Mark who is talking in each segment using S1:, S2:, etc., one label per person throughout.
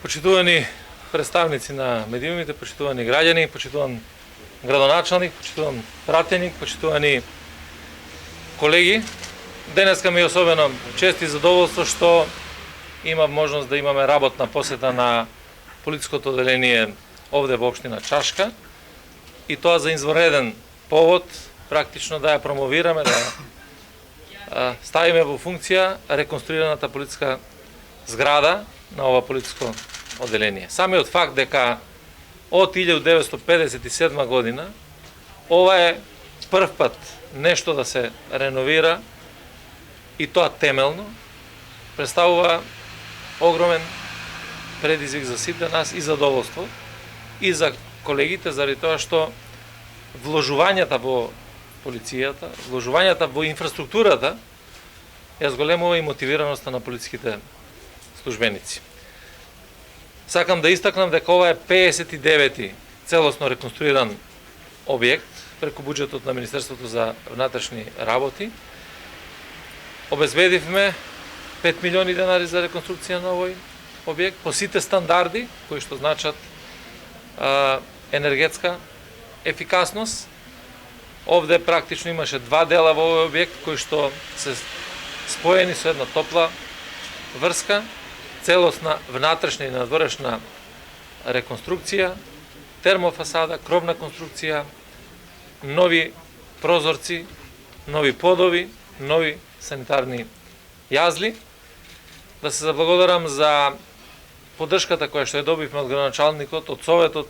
S1: Почитувани представници на медиумите, почитувани граѓани, почитуван градоначалник, почитуван пратеник, почитувани колеги. Денеска ми е особено чест и задоволство што има можност да имаме работна посета на полициското оделение овде во општина Чашка, и тоа за извонреден повод, практично да ја промовираме, да ставиме во функција реконструираната полициска зграда на ова полициско оделение. Самиот факт дека од 1957 година ова е прв пат нешто да се реновира, и тоа темелно, представува огромен предизвик за сите нас и задоволство и за колегите, заради тоа што вложувањата во полицијата, вложувањата во инфраструктурата ја зголемува и мотивираноста на полициските службеници. Сакам да истакнам дека ова е 59-ти целосно реконструиран објект преку буџетот на Министерството за внатрешни работи. Обезбедивме 5 милиони денари за реконструкција на овој објект по сите стандарди кои што значат енергетска ефикасност. Овде практично имаше два дела во овој објект кои што се споени со една топла врска, целосна внатрешна и надворешна реконструкција, термофасада, кровна конструкција, нови прозорци, нови подови, нови санитарни јазли. Да се заблагодарам за поддршката која што ја добивме од градоначалникот, од советот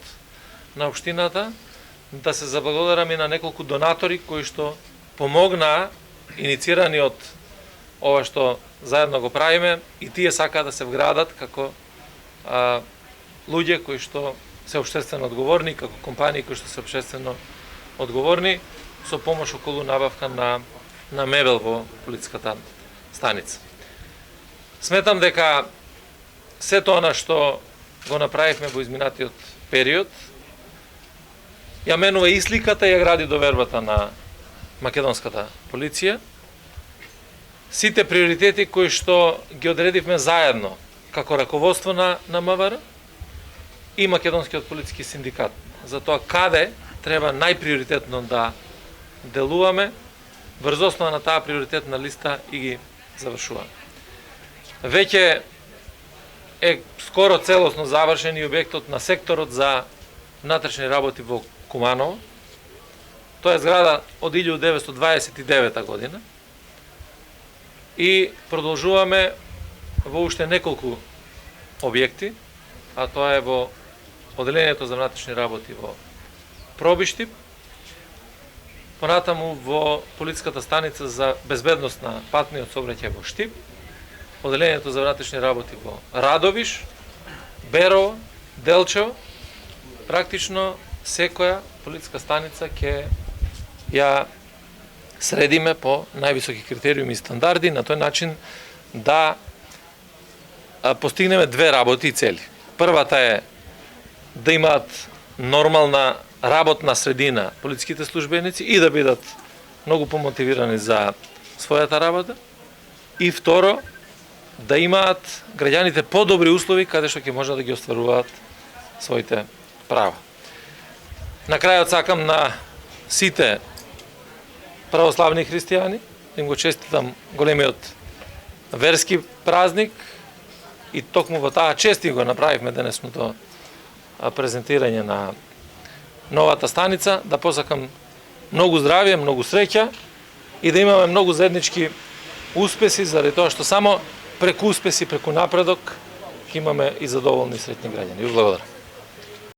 S1: на општината, да се заблагодарам и на неколку донатори кои што помогнаа, иницирани од ова што заедно го правиме, и тие сакаат да се вградат како луѓе кои што се општествено одговорни, како компании кои што се општествено одговорни, со помош околу набавка на мебел во полициската станица. Сметам дека сето она што го направивме во изминатиот период ја менува и сликата и ја гради довербата на македонската полиција. Сите приоритети кои што ги одредивме заедно како раководство на МВР и Македонскиот полициски синдикат за тоа каде треба најприоритетно да делуваме, врз основа на таа приоритетна листа и ги завршуваме. Веќе е скоро целосно завршен и објектот на секторот за внатрешни работи во Куманово. Тоа е зграда од 1929 година и продолжуваме во уште неколку објекти, а тоа е во Оделението за внатрешни работи во Пробиштип, понатаму во полициската станица за безбедност на патниот сообраќај во Штип, Оделението за внатрешни работи во Радовиш, Берово, Делчево. Практично секоја полициска станица ќе ја средиме по највисоки критериуми и стандарди, на тој начин да постигнеме две работи и цели. Првата е да имаат нормална работна средина полициските службеници и да бидат многу помотивирани за својата работа. И второ, да имаат граѓаните подобри услови каде што ќе можат да ги остваруваат своите права. На крајот сакам на сите православни христијани да им го честитам големиот верски празник, и токму во таа чест го направивме денесното презентирање на новата станица, да посакам многу здравје, многу среќа и да имаме многу заеднички успеси, заради тоа што само преку успеси, преку напредок ќе имаме и задоволни и среќни граѓани. Ви благодарам.